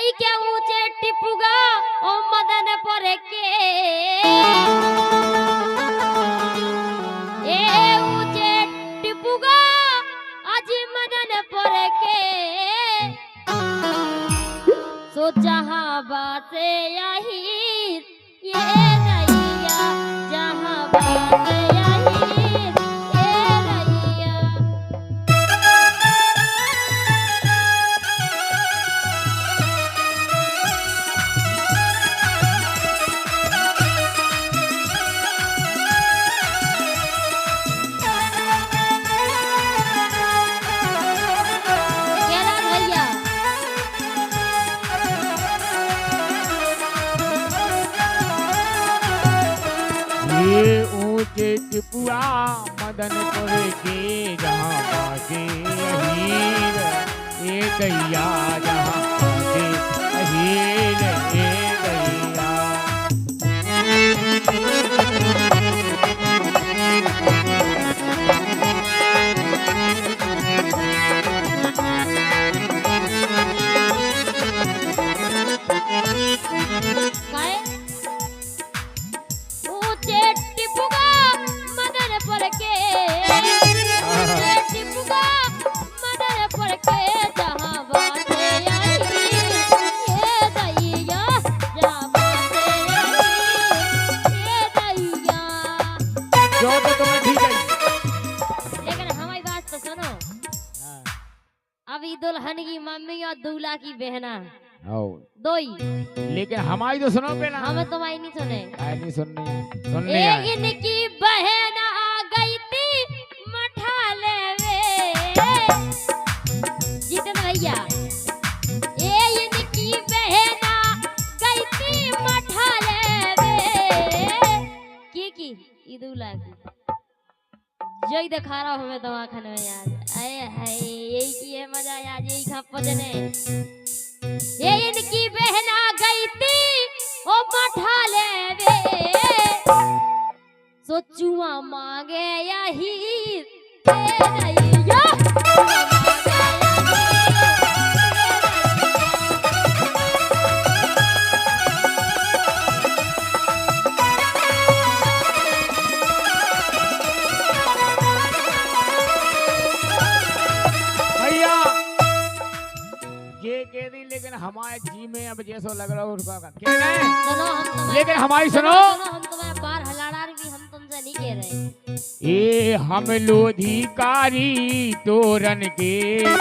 कई क्या ऊंचे टिपुगा ओ मदन पर के ए ऊंचे टिपुगा आज मदन पर के सो जहां बाते यही ये रैया जहां बाते यही ये रैया। ये ऊंचे टिपुआ मदनपुर के जहाँ बाजे हीर ए गैया जहाँ बाजे हीर ए गैया। अभी दुल्हन की मम्मी और दूल्हा की बहना दो ही, लेकिन हमारी तो सुनो पहला। हमें तुम्हारी नहीं सुने। नहीं सुननी इनकी बहन आ गई थी मठाले जीतन भैया। इनकी बहन आ गई थी मठाले की दूल्हा की जोई दिखा रहा हूँ मैं दवाखाने में यार। आए हाय यही की है मजा यार, यही खा पजने। ये इनकी बहन आ गई थी ओ मठाले वे सो चुमा मांगे यही लेकिन हमारे जी में अब जैसो लग रहा है उसका सुनो हम लेकिन हमारी सुनो हम तुम्हारे बार हलाड़ा भी हम तुमसे नहीं कह रहे। ए हम लोधिकारी तोरन के हम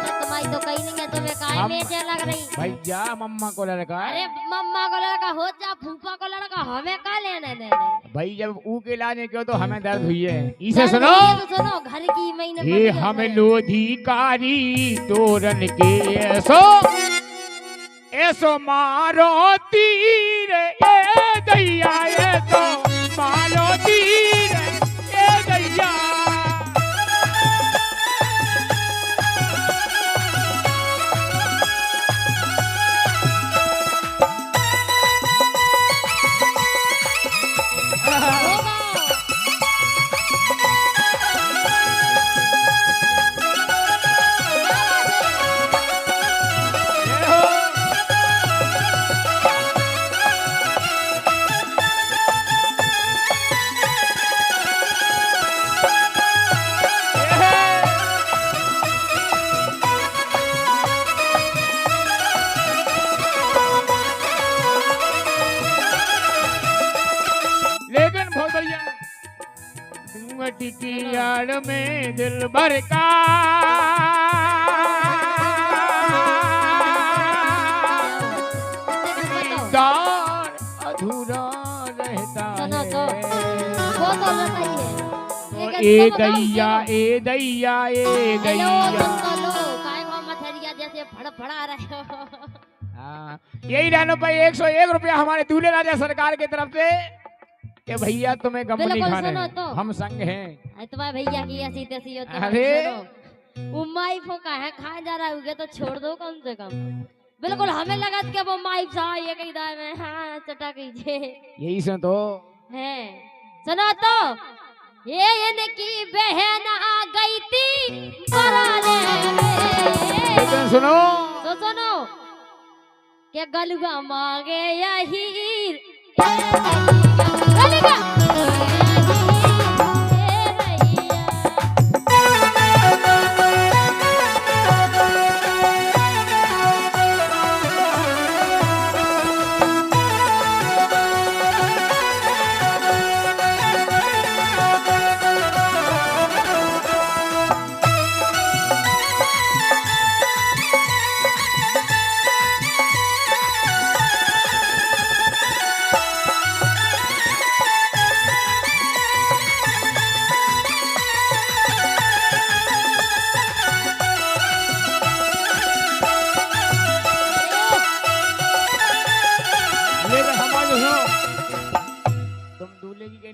तो तुम्हारी तो कहीं नहीं है, तुम्हें काहे में लग रही भैया मम्मा को लड़का। अरे मम्मा को लड़का हो जा फूफा को लड़का, हमें का लेने देने भाई। जब ऊ के लाने क्यों तो हमें दर्द हुई है। इसे सुनो तो सुनो घर की महीने ये हम लोधिकारी तोरन के ऐसो ऐसो मारो तीर ए दैया ऐसो मारो तीर ए दैया। की आड़ में दिल भर का दीदार अधूरा रहता है। ए दैया ए दैया ए दैया जैसे फड़फड़ा रहे हो। यही रहने पर 101 रुपया हमारे दूल्हे राजा सरकार की तरफ से कि भैया तुम्हें गम नहीं खाने तो। हम संग हैं तुम्हारे भैया की ऐसी तैसी हो। अरे वो माई फोका है खा जा रहा है तो छोड़ दो कम से कम। बिल्कुल हमें लगा कि वो माई सा ये कही दाए में हाँ चटा कीजिए यही से तो है। सुनो तो ये इनकी बहन आ गई थी बराने में। सुनो तो सुनो के गलुआ मांगे या हीर गलुआ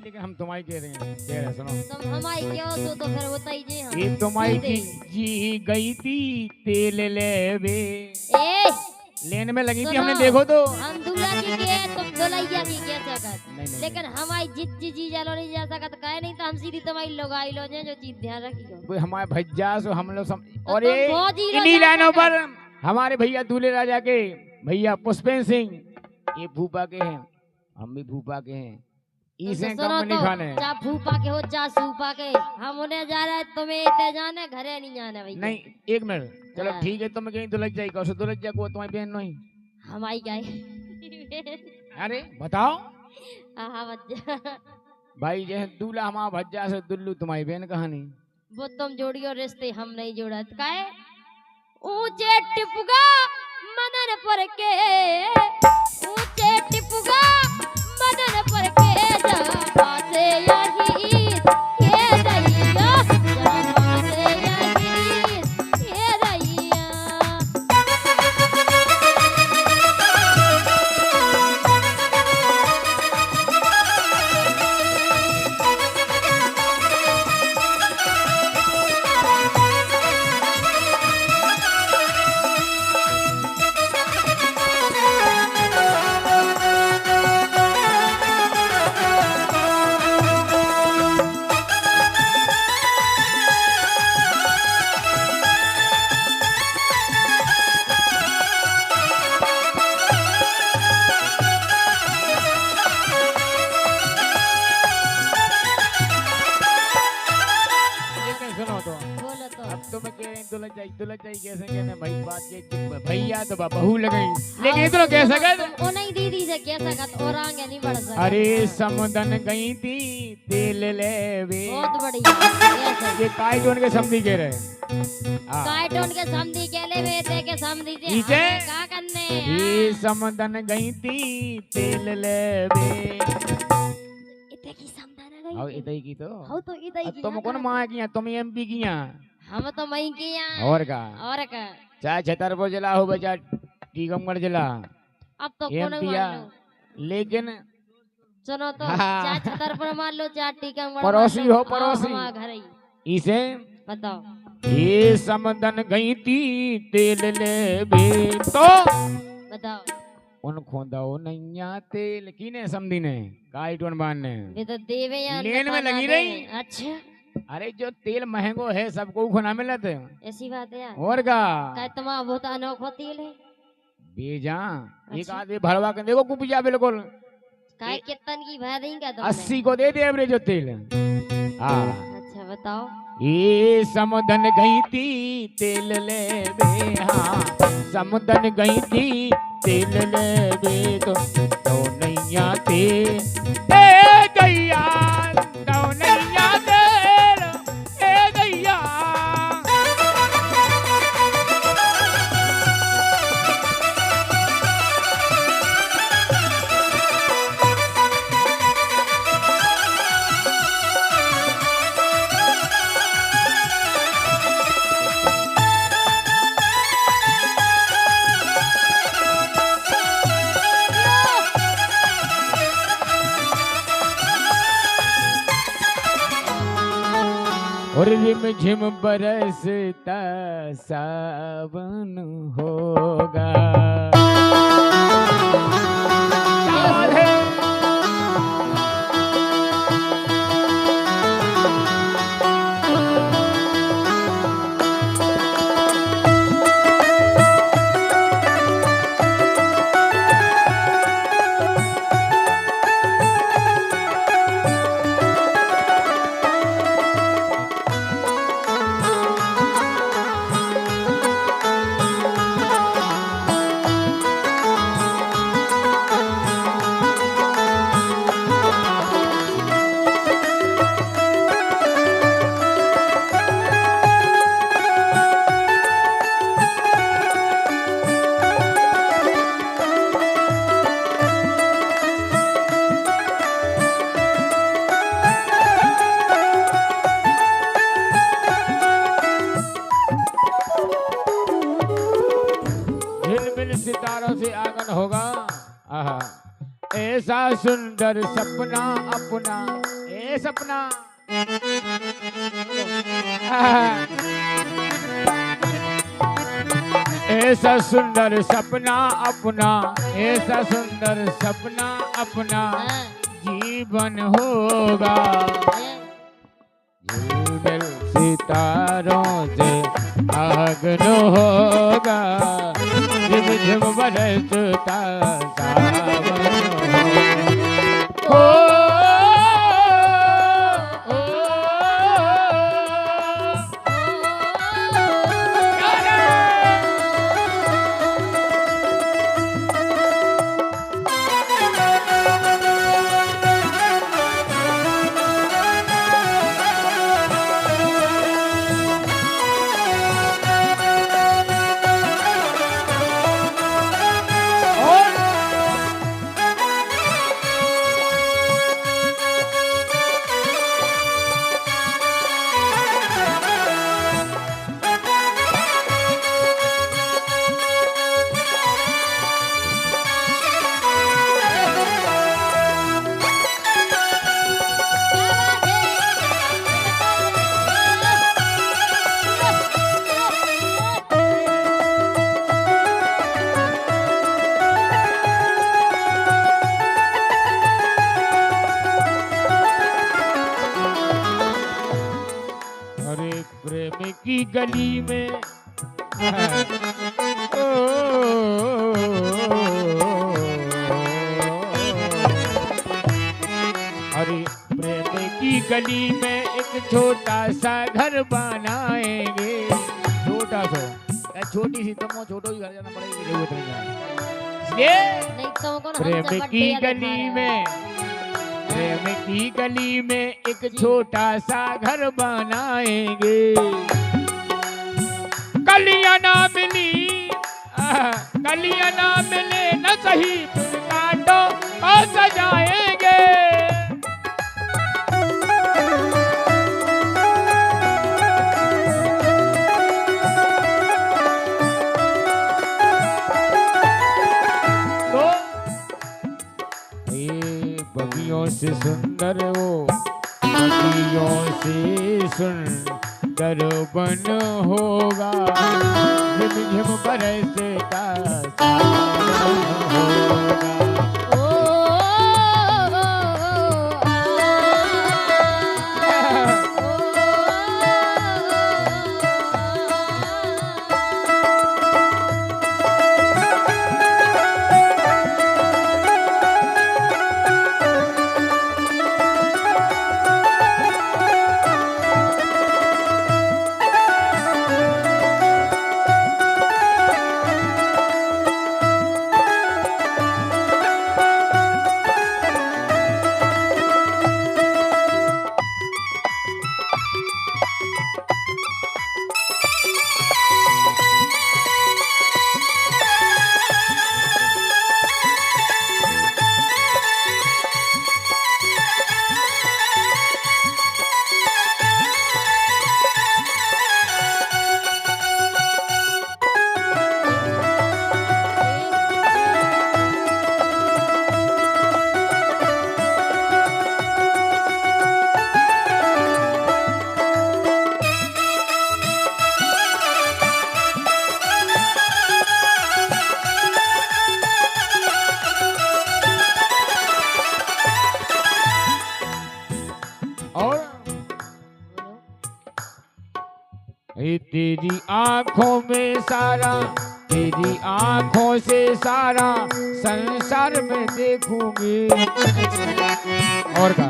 लेकिन हम तुम्हारी कह रहे हैं, कह रहे सुनो। तुम हमारी क्यों तो फिर बताई जी हम। ये तुम्हारी की जी गई थी तेल लेवे लेन में लगी थी, हमने देखो तो। हम दूल्हा की के तुम दुल्हैया की कह सकत, लेकिन हमारी जित जी जालो नहीं जा सकत काहे नहीं तो हम सीधी तुम्हारी लोग आई लो जो चीज ध्यान रखियो। कोई हमारे भज्जा सो हम लोग तो और ये इन्हीं लाइनों पर हमारे भैया दूल्हे राजा के भैया पुष्पेंद्र सिंह ये भूपा के हैं, हम भी भूपा के हैं। इसे कम नहीं खाने चा भूपा के हो चा सूपा के, हम उन्हें जा रहे तुम्हें इतने जाने घरे नहीं जाने भैया। नहीं एक मिनट चलो ठीक है, तुम कहीं दुलझ जाई कहो दुलझ जा को तुम्हारी बहन नहीं हमारी गाय। अरे बताओ हाँ भज्जा भाई जो दूल्हा हमारा भज्जा से दुल्लू तुम्हारी बहन कहानी वो तुम जोड़ियो रिश्ते हम नहीं जोड़ा काहे ऊंचे टिपुगा मदन पर के ऊंचे टिपुगा मदन पर के जहाँ से यही ये रैया जहाँ से यही ये रैया। दुलझ जाई कैसे कहने भाई बात के भैया तो बहू लगई लेकिन इधर कह सकत ओ नहीं दीदी से कह सकत और आगे नहीं बढ़ सकत। अरे समदन गई थी तेल लेवे बहुत बढ़िया ये काय जोन के समधी कह रहे काय टोन के समधी के लेवे ते के समधी से का करने ये समदन गई थी तेल लेवे इते की समदन गई हां इते की तो हां तो इते की तुम कौन मां किया तुम एमपी किया हम तो मई किया और का चाहे छतरपुर जिला हो बचा टीकमगढ़ जिला अब तो कौन मान लो लेकिन सुनो तो चाहे छतरपुर मान लो चाहे टीकमगढ़ पड़ोसी हो पड़ोसी घर ही इसे बताओ ये समदन गई थी तेल ले बे तो बताओ उन खोदा नैया तेल किने समधी ने काइटवन बान ने ये तो देवे यार लेन में लगी रही। अच्छा अरे जो तेल महंगो है सबको खाना मिलत है ऐसी बात है यार और का तुम्हारा बहुत अनोखा तेल है बेजा एक अच्छा। आदमी भरवा के देखो कुपिया बिल्कुल काय कितन की भर देंगे तुमने 80 को दे दे एवरेज तेल। हाँ अच्छा बताओ ये समदन गई थी तेल ले बे हाँ समदन गई थी तेल ले बे तो नैया तेल ए दैया तो नैया तेल ए दैया और रिम झिम बरसता सावन होगा झिलमिल सितारों से आंगन होगा। आहा, ऐसा सुंदर सपना अपना, ए सपना। आहा, ऐसा सुंदर सपना अपना, ऐसा सुंदर सपना अपना हाँ, जीवन होगा। ये, झिलमिल सितारों से आंगन होगा, झिम झिम बरसता सावन हो। अरे प्रेम की गली में ओ, अरे प्रेम की गली में एक छोटा सा घर बनाएंगे। छोटा सा, छोटी सी, तुम छोटो ही घर जाना पड़ेगा। इसलिए नहीं तुमको हम प्रेम की चपटिया दिखा गली रहे में, प्रेम की गली में एक छोटा सा घर बनाएंगे। कलियां ना मिली, कलियां ना मिले न सही, फिर कांटों को सजाएंगे। तो ये बगियों से सुंदर वो, बगियों से सुंदर बन होगा, झिम झिम बरसता सावन होगा। ओ, ये तेरी आंखों में सारा, तेरी आंखों से सारा संसार में देखूंगी। और का,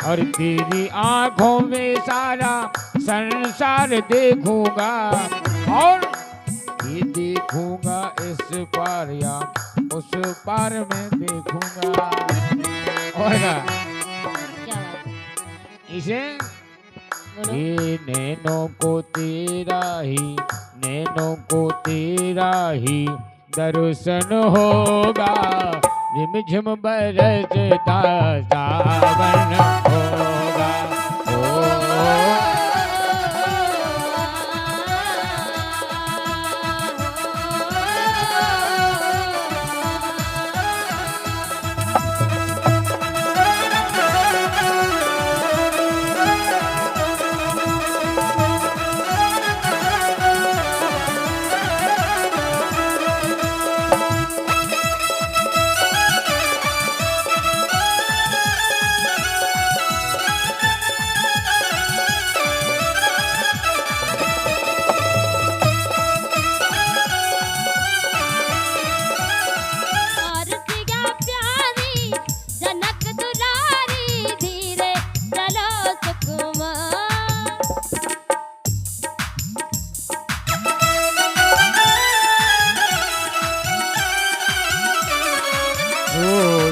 और तेरी आंखों में सारा संसार देखूंगा, और ये देखूंगा इस पार या उस पार में देखूंगा। और का, क्या बात है? इसे बोलो। ये नैनों को तेरा ही, नैनों को तेरा ही दर्शन होगा, झिम झिम बरसता सावन होगा। ओ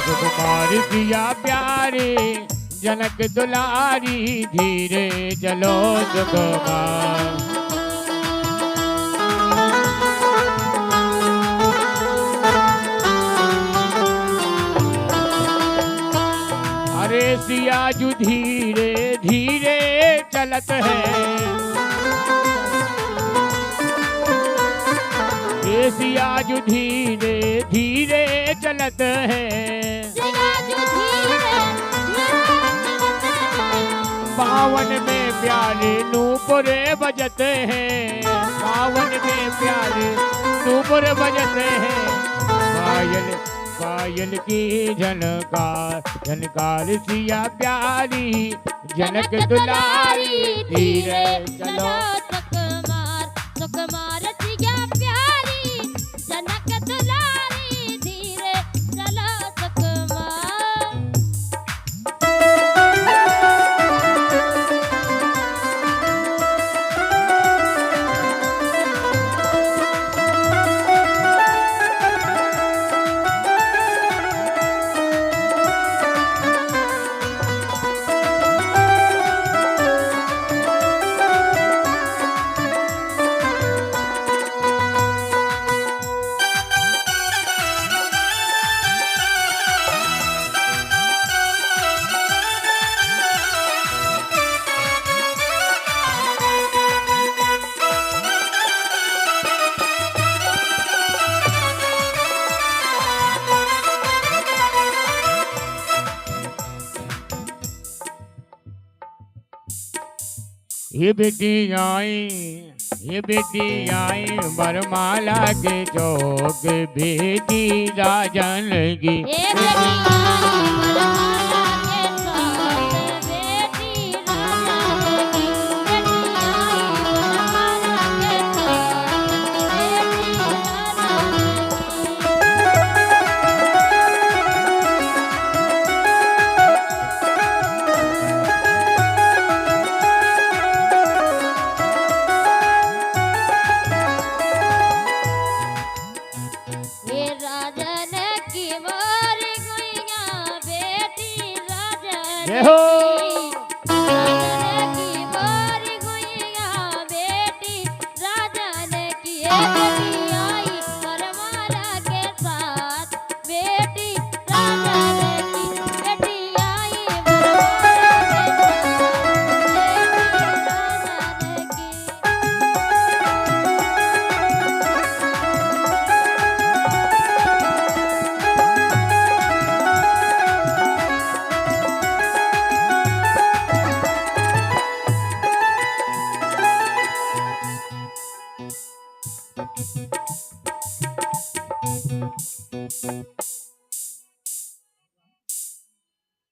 सुकुमार सिया प्यारे जनक दुलारी धीरे चलो सुकुमार। अरे सिया जू धीरे धीरे चलत है, ये सिया जू धीरे धीरे चलत है, पावन में प्यारे नूपुरे बजते हैं, पावन में प्यारे नूपुर बजते हैं। पायल पायल की झनकार झनकार सिया प्यारी जनक दुलारी धीरे चलो सुकुमार सुकुमार सिया प्यारी जनक दुलारी धीरे चलो सुकुमार। ये बेटी आई बरमाला के चौक बेटी राजन की। ये बेटी बरमाला के चौक बेटी राजन की, बेटी बरमाला के चौक बेटी हो राजन की बारी गुइया बेटी राजन की